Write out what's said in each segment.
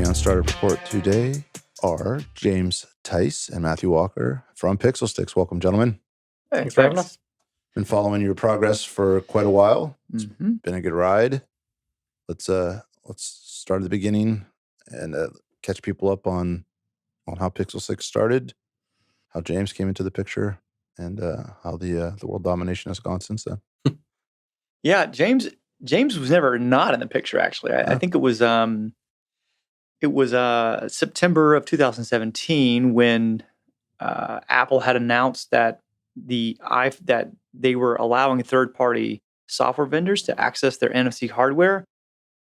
me on Startup Report today are James Tice and Matthew Walker from Pixelstix. Welcome, gentlemen. Thanks for having us. Been following your progress for quite a while. It's been a good ride. Let's start at the beginning and catch people up on how Pixelstix started, how James came into the picture, and how the world domination has gone since then. Yeah, James was never not in the picture. Actually, I think it was September of 2017 when Apple had announced that that they were allowing third-party software vendors to access their NFC hardware.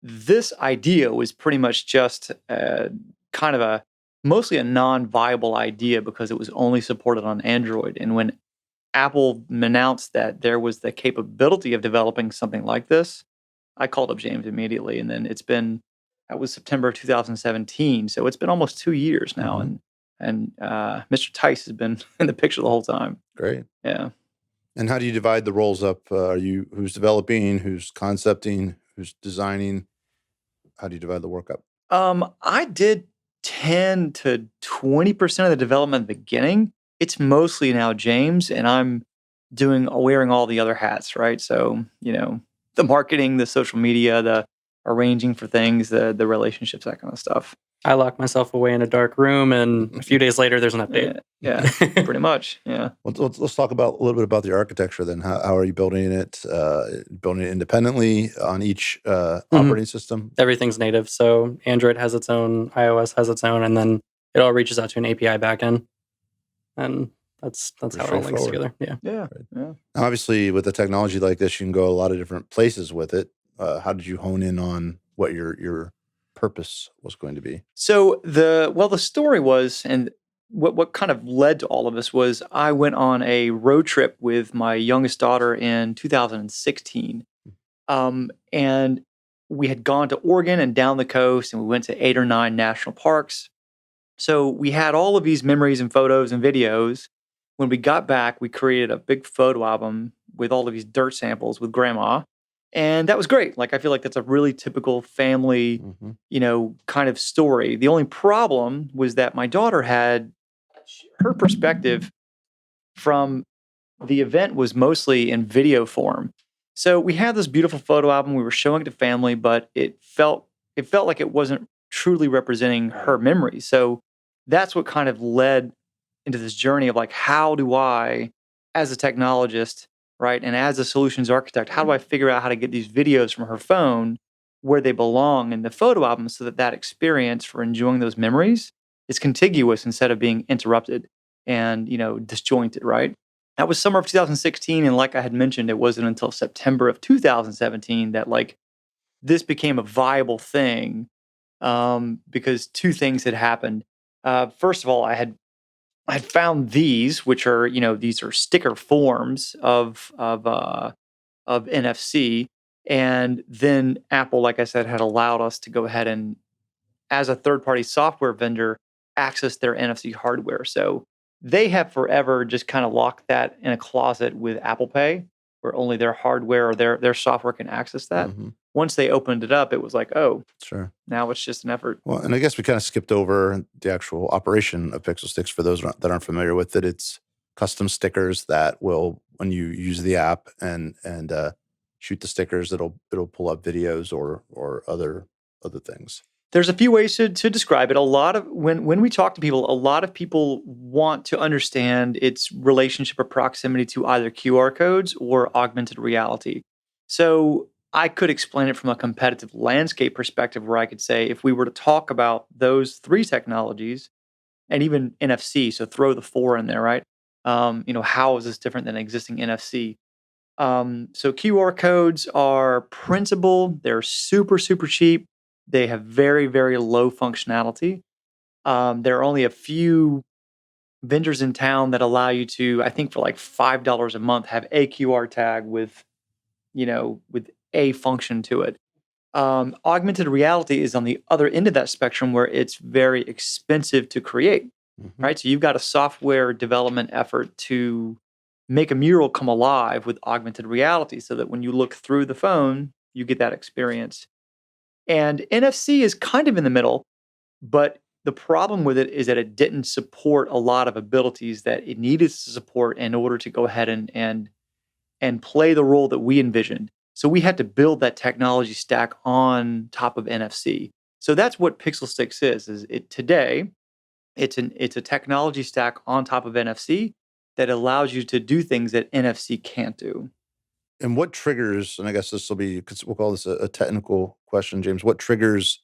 This idea was pretty much just kind of mostly a non-viable idea because it was only supported on Android. And when Apple announced that there was the capability of developing something like this, I called up James immediately. And then that was September of 2017. So it's been almost 2 years now. And Mr. Tice has been in the picture the whole time. Great. Yeah. And how do you divide the roles up? Who's developing, who's concepting, who's designing? How do you divide the work up? I did 10 to 20% of the development at the beginning. It's mostly now James, and I'm wearing all the other hats, right? So, the marketing, the social media, the arranging for things, the relationships, that kind of stuff. I lock myself away in a dark room, and a few days later, there's an update. Yeah, pretty much. Yeah. Well, let's talk a little bit about the architecture then. How are you building it? Building it independently on each operating system? Everything's native. So Android has its own, iOS has its own, and then it all reaches out to an API backend. And that's how it all links together. Yeah. Now, obviously, with a technology like this, you can go a lot of different places with it. How did you hone in on what your purpose was going to be? So the story was, and what kind of led to all of this was, I went on a road trip with my youngest daughter in 2016, and we had gone to Oregon and down the coast, and we went to 8 or 9 national parks. So we had all of these memories and photos and videos. When we got back, we created a big photo album with all of these dirt samples with Grandma. And that was great. Like, I feel like that's a really typical family, kind of story. The only problem was that my daughter had her perspective from the event was mostly in video form. So we had this beautiful photo album. We were showing it to family, but it felt like it wasn't truly representing her memories. So that's what kind of led into this journey of like, how do I, as a technologist, right, and as a solutions architect, how do I figure out how to get these videos from her phone where they belong in the photo album so that experience for enjoying those memories is contiguous instead of being interrupted and, disjointed, right? That was summer of 2016, and like I had mentioned, it wasn't until September of 2017 that this became a viable thing, because two things had happened. First of all, I had found these, which are, these are sticker forms of NFC. And then Apple, like I said, had allowed us to go ahead and, as a third-party software vendor, access their NFC hardware. So they have forever just kind of locked that in a closet with Apple Pay, where only their hardware or their software can access that. Once they opened it up, it was like, oh, sure. Now it's just an effort. Well, and I guess we kind of skipped over the actual operation of Pixelstix. For those that aren't familiar with it, it's custom stickers that will, when you use the app and shoot the stickers, it'll pull up videos or other things. There's a few ways to describe it. A lot of when we talk to people, a lot of people want to understand its relationship or proximity to either QR codes or augmented reality. So I could explain it from a competitive landscape perspective, where I could say, if we were to talk about those 3 technologies and even NFC, so throw the 4 in there, right? How is this different than existing NFC? So QR codes are printable. They're super, super cheap. They have very, very low functionality. There are only a few vendors in town that allow you to, I think for like $5 a month, have a QR tag with a function to it. Augmented reality is on the other end of that spectrum, where it's very expensive to create, right? So you've got a software development effort to make a mural come alive with augmented reality so that when you look through the phone, you get that experience. And NFC is kind of in the middle. But the problem with it is that it didn't support a lot of abilities that it needed to support in order to go ahead and play the role that we envisioned. So we had to build that technology stack on top of NFC. So that's what Pixelstix is. Today it's a technology stack on top of NFC that allows you to do things that NFC can't do. And what triggers, and I guess this will be, because we'll call this a technical question, James, what triggers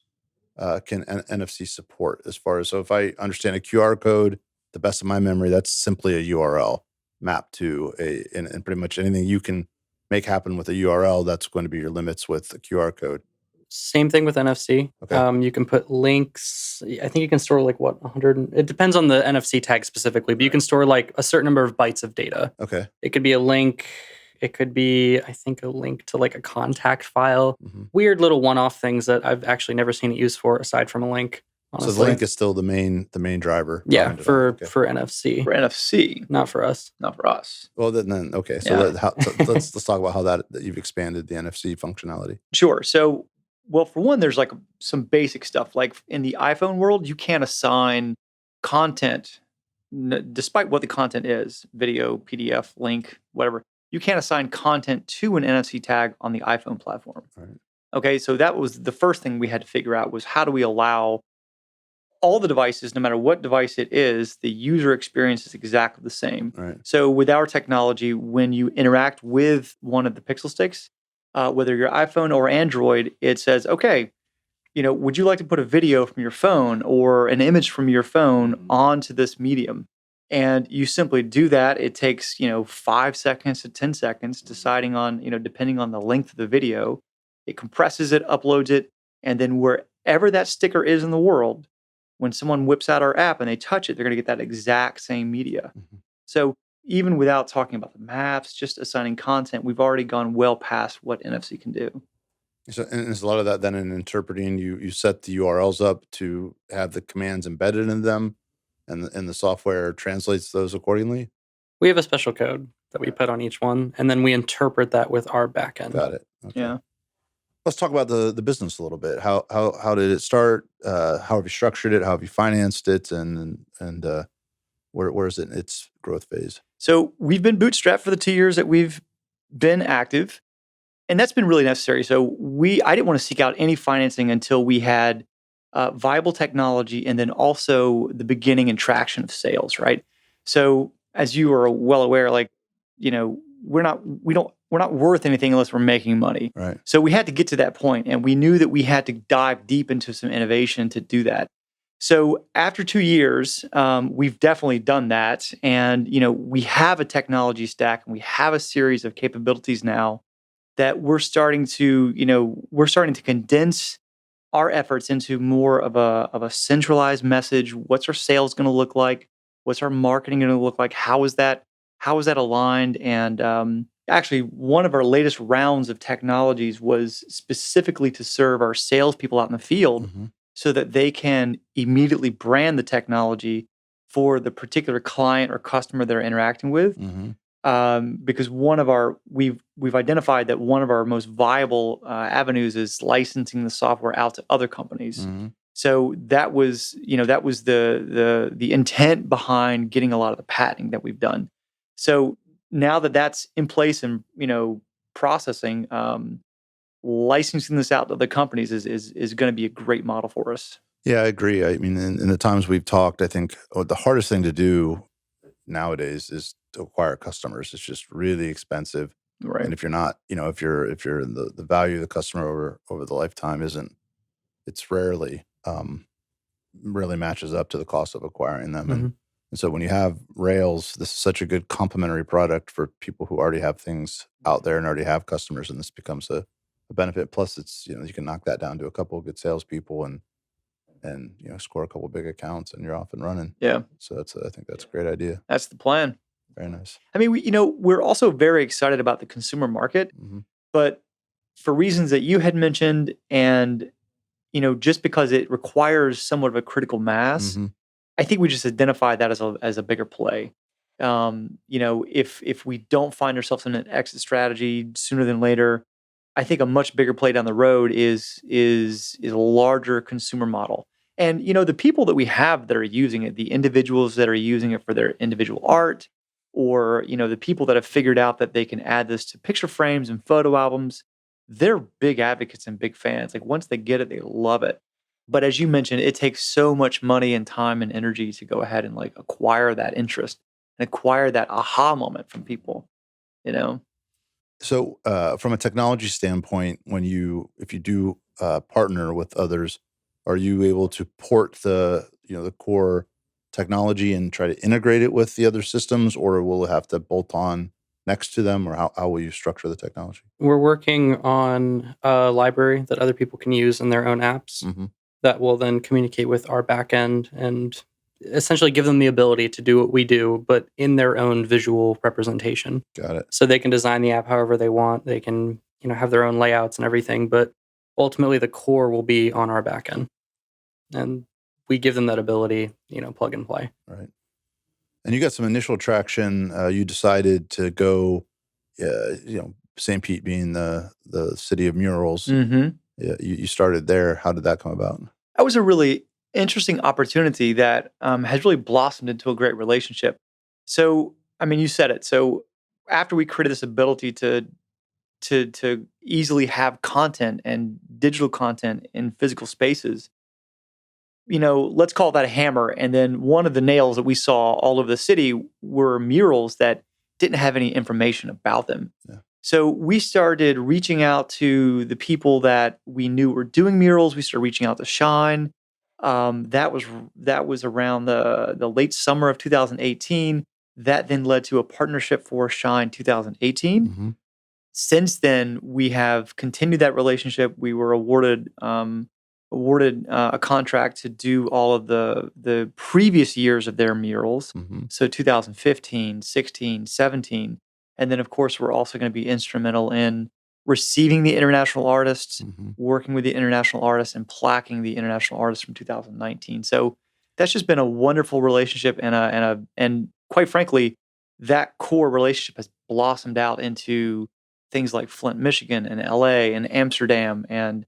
can NFC support as far as, so if I understand a QR code, the best of my memory, that's simply a URL mapped to and pretty much anything you can make happen with a URL, that's going to be your limits with the QR code. Same thing with NFC. Okay. You can put links. I think you can store like 100. It depends on the NFC tag specifically, but you can store like a certain number of bytes of data. Okay. It could be a link. It could be, I think, a link to like a contact file. Weird little one-off things that I've actually never seen it used for aside from a link. Honestly. So the link is still the main driver. Yeah, for NFC. For NFC, not for us. Not for us. Well, then okay. So let's talk about how that you've expanded the NFC functionality. Sure. So, well, for one, there's like some basic stuff. Like in the iPhone world, you can't assign content, despite what the content is, video, PDF, link, whatever. You can't assign content to an NFC tag on the iPhone platform. Right. Okay, so that was the first thing we had to figure out was how do we allow all the devices, no matter what device it is, the user experience is exactly the same. Right. So with our technology, when you interact with one of the Pixelstix, whether your iPhone or Android, it says, okay, would you like to put a video from your phone or an image from your phone onto this medium? And you simply do that. It takes, 5 seconds to 10 seconds, deciding on, depending on the length of the video. It compresses it, uploads it, and then wherever that sticker is in the world, when someone whips out our app and they touch it, they're going to get that exact same media. So even without talking about the maps, just assigning content, we've already gone well past what NFC can do. So, and there's a lot of that then in interpreting. You set the URLs up to have the commands embedded in them, and the software translates those accordingly. We have a special code that we put on each one, and then we interpret that with our backend. Got it. Okay. Yeah. Let's talk about the business a little bit. How did it start? How have you structured it? How have you financed it? And where is it in its growth phase? So we've been bootstrapped for the 2 years that we've been active, and that's been really necessary. So I didn't want to seek out any financing until we had viable technology and then also the beginning and traction of sales, right? So as you are well aware, we're not worth anything unless we're making money. Right. So we had to get to that point, and we knew that we had to dive deep into some innovation to do that. So after 2 years, we've definitely done that, and we have a technology stack and we have a series of capabilities now that we're starting to condense our efforts into more of a centralized message. What's our sales going to look like? What's our marketing going to look like? How is that aligned? And actually, one of our latest rounds of technologies was specifically to serve our salespeople out in the field so that they can immediately brand the technology for the particular client or customer they're interacting with. Because we've identified that one of our most viable avenues is licensing the software out to other companies. So that was the intent behind getting a lot of the patenting that we've done. So now that that's in place and processing, licensing this out to the companies is going to be a great model for us. Yeah, I agree. I mean, in the times we've talked, I think the hardest thing to do nowadays is to acquire customers. It's just really expensive. Right. And if you're not, if you're the value of the customer over the lifetime it's rarely really matches up to the cost of acquiring them. And so when you have Rails, this is such a good complementary product for people who already have things out there and already have customers, and this becomes a benefit. Plus, it's you can knock that down to a couple of good salespeople and score a couple of big accounts, and you're off and running. Yeah. So I think that's a great idea. That's the plan. Very nice. I mean, we're also very excited about the consumer market, but for reasons that you had mentioned, and just because it requires somewhat of a critical mass, I think we just identify that as a bigger play. If we don't find ourselves in an exit strategy sooner than later, I think a much bigger play down the road is a larger consumer model. And, the people that we have that are using it, the individuals that are using it for their individual art, or, the people that have figured out that they can add this to picture frames and photo albums, they're big advocates and big fans. Like once they get it, they love it. But as you mentioned, it takes so much money and time and energy to go ahead and like acquire that interest and acquire that aha moment from people, you know? So, from a technology standpoint, if you do partner with others, are you able to port the core technology and try to integrate it with the other systems, or will it have to bolt on next to them, or how will you structure the technology? We're working on a library that other people can use in their own apps Mm-hmm. that will then communicate with our backend and essentially give them the ability to do what we do, but in their own visual representation. Got it. So they can design the app however they want. They can, have their own layouts and everything, but ultimately the core will be on our backend. And we give them that ability, plug and play. Right. And you got some initial traction. You decided to go, St. Pete being the city of murals. Mm-hmm. Yeah, you started there. How did that come about? That was a really interesting opportunity that has really blossomed into a great relationship. So, I mean, you said it. So, after we created this ability to easily have content and digital content in physical spaces, let's call that a hammer. And then one of the nails that we saw all over the city were murals that didn't have any information about them. Yeah. So we started reaching out to the people that we knew were doing murals. We started reaching out to Shine. That was around the late summer of 2018. That then led to a partnership for Shine 2018. Mm-hmm. Since then, we have continued that relationship. We were awarded a contract to do all of the previous years of their murals. Mm-hmm. So 2015, 16, 17. And then, of course, we're also going to be instrumental in receiving the international artists, Mm-hmm. working with the international artists, and placking the international artists from 2019. So that's just been a wonderful relationship, and quite frankly, that core relationship has blossomed out into things like Flint, Michigan, and LA, and Amsterdam, and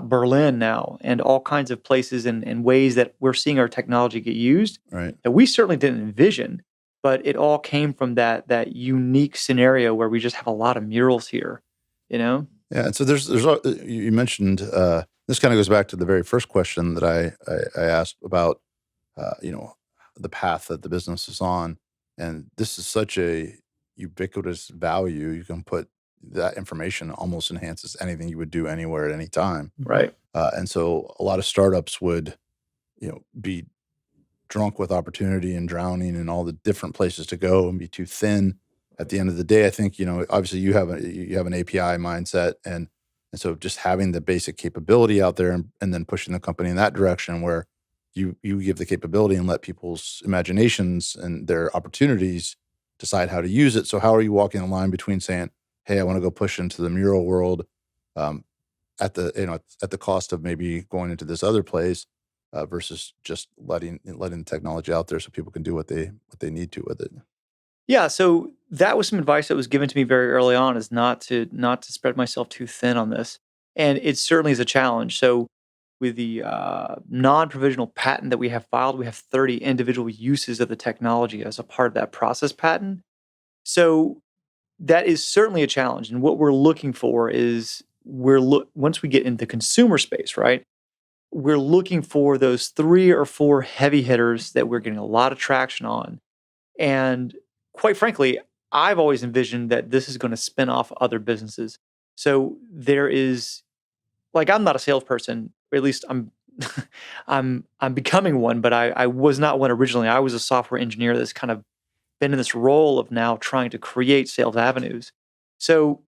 Berlin now, and all kinds of places and ways that we're seeing our technology get used Right. that we certainly didn't envision. But it all came from that unique scenario where we just have a lot of murals here, Yeah, and so you mentioned this kind of goes back to the very first question that I asked about the path that the business is on, and this is such a ubiquitous value. You can put that information almost enhances anything you would do anywhere at any time, right? and so a lot of startups would be drunk with opportunity and drowning in all the different places to go and be too thin. At the end of the day, I think obviously you have an API mindset, and so just having the basic capability out there and then pushing the company in that direction where you give the capability and let people's imaginations and their opportunities decide how to use it. So how are you walking the line between saying, "Hey, I want to go push into the mural world," um, at the cost of maybe going into this other place, versus just letting the technology out there so people can do what they need to with it. Yeah, so that was some advice that was given to me very early on, is not to spread myself too thin on this, and it certainly is a challenge. So with the non-provisional patent that we have filed, we have 30 individual uses of the technology as a part of that process patent. So that is certainly a challenge, and what we're looking for is once we get into consumer space, right? We're looking for those 3 or 4 heavy hitters that we're getting a lot of traction on. And quite frankly, I've always envisioned that this is going to spin off other businesses. So there is, like, I'm not a salesperson, or at least I'm I'm becoming one, but I was not one originally. I was a software engineer that's kind of been in this role of now trying to create sales avenues. So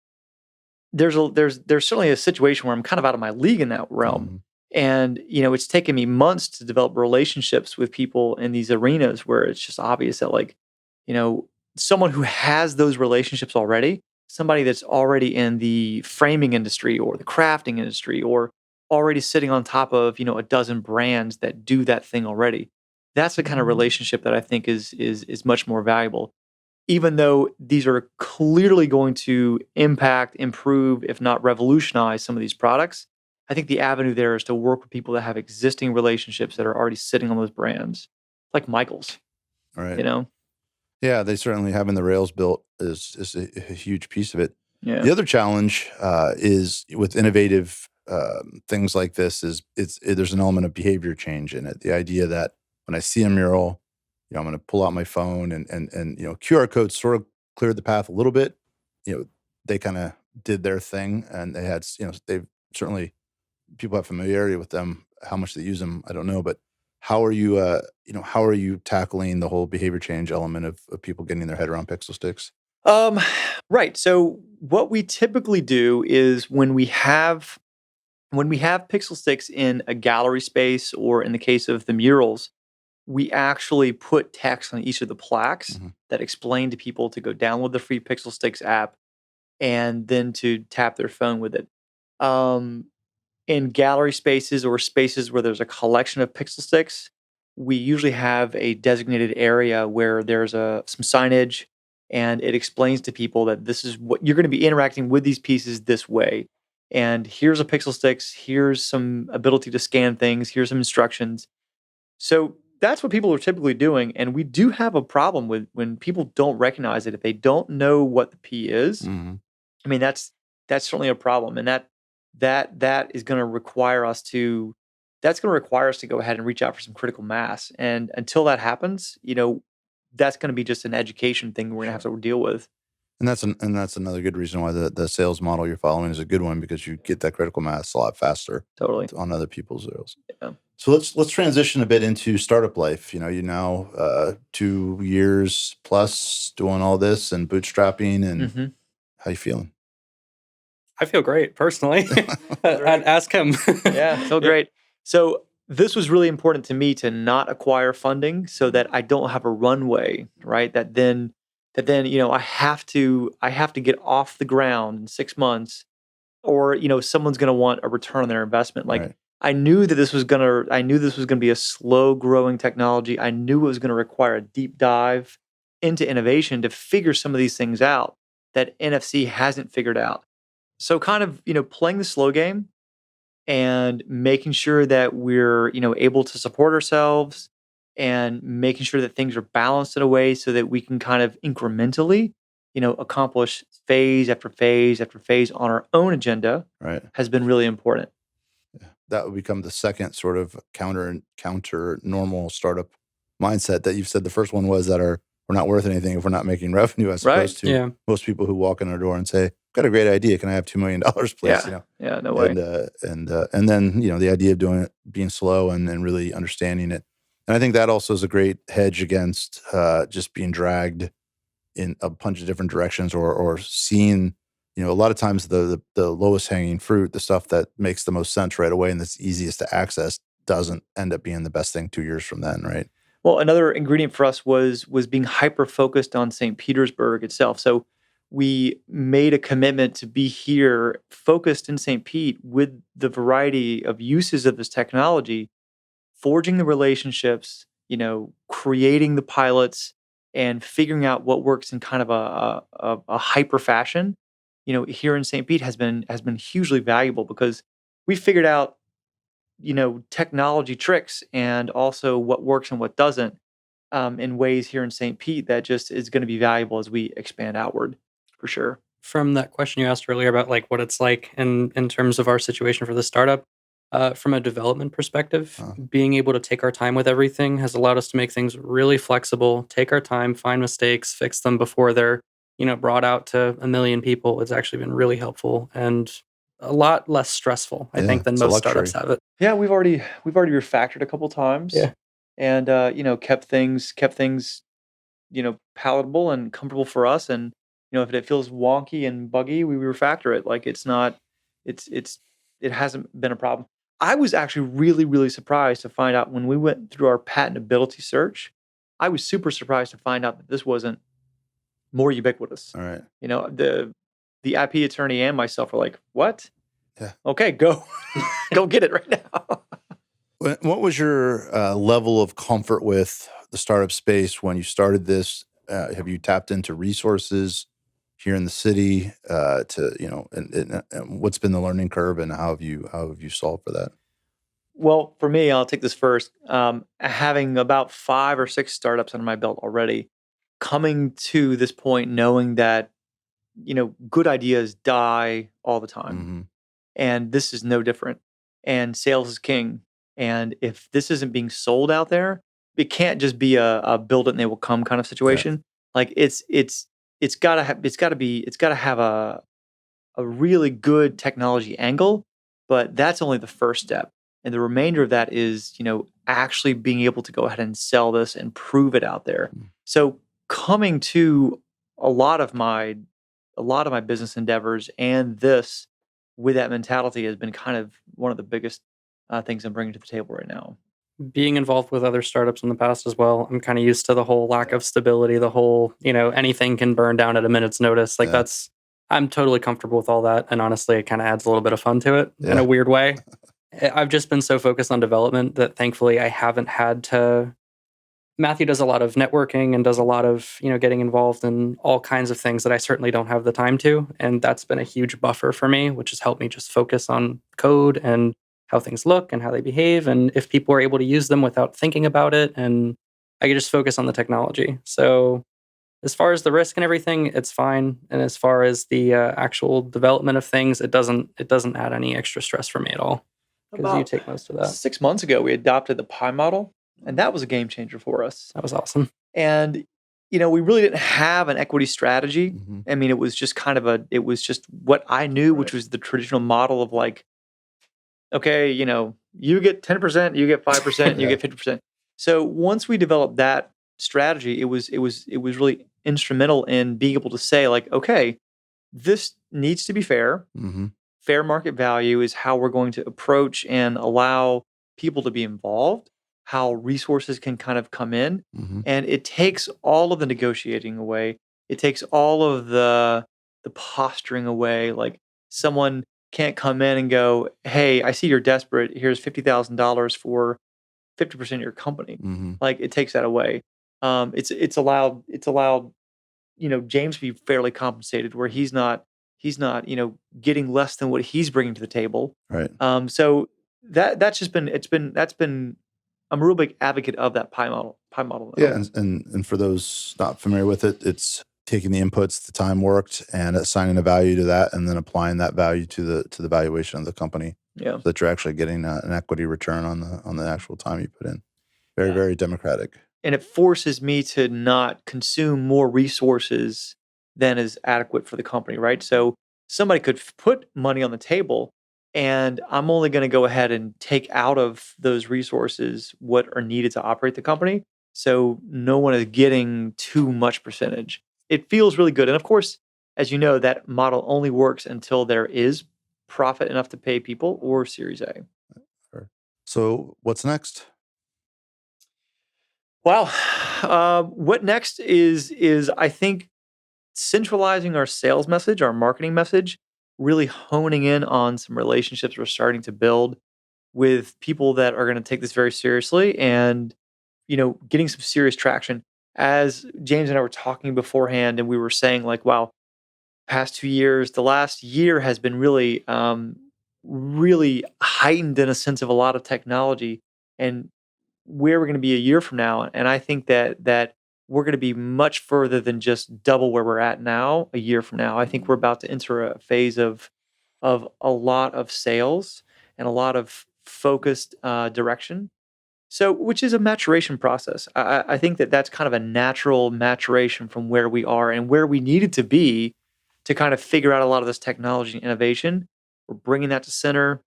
there's certainly a situation where I'm kind of out of my league in that realm. Mhm. And it's taken me months to develop relationships with people in these arenas where it's just obvious that, like, you know, someone who has those relationships already, somebody that's already in the framing industry or the crafting industry, or already sitting on top of, a dozen brands that do that thing already. That's the kind of relationship that I think is much more valuable, even though these are clearly going to impact, improve, if not revolutionize some of these products. I think the avenue there is to work with people that have existing relationships that are already sitting on those brands, like Michael's. Right. You know? Yeah, they certainly having the rails built is a huge piece of it. Yeah. The other challenge is with innovative things like this there's an element of behavior change in it. The idea that when I see a mural, I'm going to pull out my phone and QR codes sort of cleared the path a little bit. They kind of did their thing, and they had they've certainly people have familiarity with them. How much they use them, I don't know, but how are you how are you tackling the whole behavior change element of people getting their head around Pixelstix? Right. So what we typically do is when we have Pixelstix in a gallery space, or in the case of the murals, we actually put text on each of the plaques that explain to people to go download the free Pixelstix app and then to tap their phone with it. In gallery spaces or spaces where there's a collection of Pixelstix, we usually have a designated area where there's some signage, and it explains to people that this is what you're going to be interacting with these pieces this way. And here's a Pixelstix, here's some ability to scan things, here's some instructions. So that's what people are typically doing. And we do have a problem with when people don't recognize it. If they don't know what the P is, I mean, that's certainly a problem. And that is going to require us to go ahead and reach out for some critical mass. And until that happens, that's going to be just an education thing we're going to have to deal with. And that's another good reason why the sales model you're following is a good one, because you get that critical mass a lot faster. Totally. On other people's rails. Yeah. So let's transition a bit into startup life. You now 2 years plus doing all this and bootstrapping, and how you feeling? I feel great personally. I'd ask him. Yeah, feel great. So this was really important to me to not acquire funding so that I don't have a runway, right? That then I have to get off the ground in 6 months, or someone's going to want a return on their investment. Like, Right. I knew this was going to be a slow growing technology. I knew it was going to require a deep dive into innovation to figure some of these things out that NFC hasn't figured out. So kind of, playing the slow game and making sure that we're, able to support ourselves, and making sure that things are balanced in a way so that we can kind of incrementally, accomplish phase after phase after phase on our own agenda, Right. has been really important. Yeah. That would become the second sort of counter normal startup mindset that you've said. The first one was that we're not worth anything if we're not making revenue, as opposed to most people who walk in our door and say, "Got a great idea. Can I have $2 million, please?" Yeah, no way. And then the idea of doing it, being slow and really understanding it. And I think that also is a great hedge against just being dragged in a bunch of different directions, or seeing, a lot of times the lowest hanging fruit, the stuff that makes the most sense right away and that's easiest to access, doesn't end up being the best thing 2 years from then, right? Well, another ingredient for us was being hyper focused on St. Petersburg itself. So we made a commitment to be here, focused in St. Pete, with the variety of uses of this technology, forging the relationships, creating the pilots, and figuring out what works in kind of a hyper fashion. Here in St. Pete has been hugely valuable, because we figured out technology tricks and also what works and what doesn't, in ways here in St. Pete that just is going to be valuable as we expand outward, for sure. From that question you asked earlier about like what it's like in terms of our situation for the startup, from a development perspective, being able to take our time with everything has allowed us to make things really flexible, take our time, find mistakes, fix them before they're brought out to a million people. It's actually been really helpful and a lot less stressful, I think, than most startups have it. Yeah, we've already refactored a couple times. Yeah. And kept things palatable and comfortable for us. And if it feels wonky and buggy, we refactor it. Like, it hasn't been a problem. I was actually really, really surprised to find out when we went through our patentability search. I was super surprised to find out that this wasn't more ubiquitous. All right. The IP attorney and myself were like, "What? Yeah. Okay, go go get it right now." What was your level of comfort with the startup space when you started this? Have you tapped into resources here in the city to and what's been the learning curve, and how have you solved for that? Well, for me, I'll take this first. Having about 5 or 6 startups under my belt already, coming to this point knowing that, good ideas die all the time. Mm-hmm. And this is no different. And sales is king. And if this isn't being sold out there, it can't just be a build it and they will come kind of situation. Like it's gotta have a really good technology angle, but that's only the first step. And the remainder of that is, actually being able to go ahead and sell this and prove it out there. So coming to a lot of my business endeavors and this with that mentality has been kind of one of the biggest things I'm bringing to the table right now. Being involved with other startups in the past as well, I'm kind of used to the whole lack of stability, the whole, anything can burn down at a minute's notice. Like Yeah. I'm totally comfortable with all that. And honestly, it kind of adds a little bit of fun to it in a weird way. I've just been so focused on development that thankfully I haven't had to. Matthew does a lot of networking and does a lot of, getting involved in all kinds of things that I certainly don't have the time to. And that's been a huge buffer for me, which has helped me just focus on code and how things look and how they behave. And if people are able to use them without thinking about it, and I can just focus on the technology. So as far as the risk and everything, it's fine. And as far as the actual development of things, it doesn't add any extra stress for me at all, because you take most of that. 6 months ago, we adopted the Pi model, and that was a game changer for us. That was awesome. And we really didn't have an equity strategy. Mm-hmm. I mean, it was just it was just what I knew, which was the traditional model of like, okay, you get 10%, you get 5%, you get 50%. So once we developed that strategy, it was really instrumental in being able to say like, okay, this needs to be fair. Mm-hmm. Fair market value is how we're going to approach and allow people to be involved, how resources can kind of come in. Mm-hmm. And it takes all of the negotiating away. It takes all of the posturing away. Like someone can't come in and go, hey, I see you're desperate. Here's $50,000 for 50% of your company. Mm-hmm. Like it takes that away. It's allowed James to be fairly compensated where he's not getting less than what he's bringing to the table. Right. So that's been I'm a real big advocate of that Pi model. Yeah, and for those not familiar with it, it's taking the inputs, the time worked, and assigning a value to that, and then applying that value to the valuation of the company. Yeah. So that you're actually getting an equity return on the actual time you put in. Very, very democratic. And it forces me to not consume more resources than is adequate for the company, right? So somebody could put money on the table, and I'm only going to go ahead and take out of those resources what are needed to operate the company. So no one is getting too much percentage. It feels really good. And of course, as you know, that model only works until there is profit enough to pay people or Series A. So what's next? Wow. What next is I think centralizing our sales message, our marketing message, really honing in on some relationships we're starting to build with people that are going to take this very seriously and, getting some serious traction. As James and I were talking beforehand, and we were saying like, wow, past 2 years, the last year has been really, really heightened in a sense of a lot of technology and where we're going to be a year from now. And I think that we're going to be much further than just double where we're at now a year from now. I think we're about to enter a phase of a lot of sales and a lot of focused direction. So, which is a maturation process. I think that's kind of a natural maturation from where we are and where we needed to be to kind of figure out a lot of this technology and innovation. We're bringing that to center.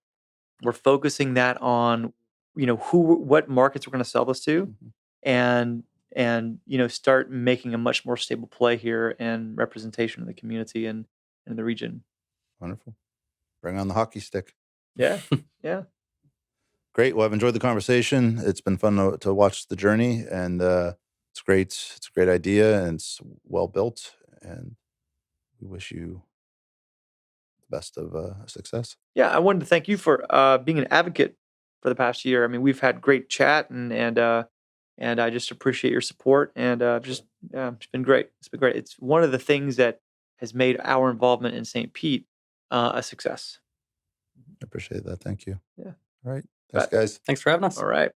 We're focusing that on, what markets we're going to sell this to, and start making a much more stable play here and representation of the community and the region. Wonderful. Bring on the hockey stick. Yeah, yeah. Great. Well, I've enjoyed the conversation. It's been fun to watch the journey, and it's great. It's a great idea, and it's well built. And we wish you the best of success. Yeah, I wanted to thank you for being an advocate for the past year. I mean, we've had great chat, and I just appreciate your support. And it's been great. It's been great. It's one of the things that has made our involvement in St. Pete a success. I appreciate that. Thank you. Yeah. All right. Thanks, guys. Thanks for having us. All right.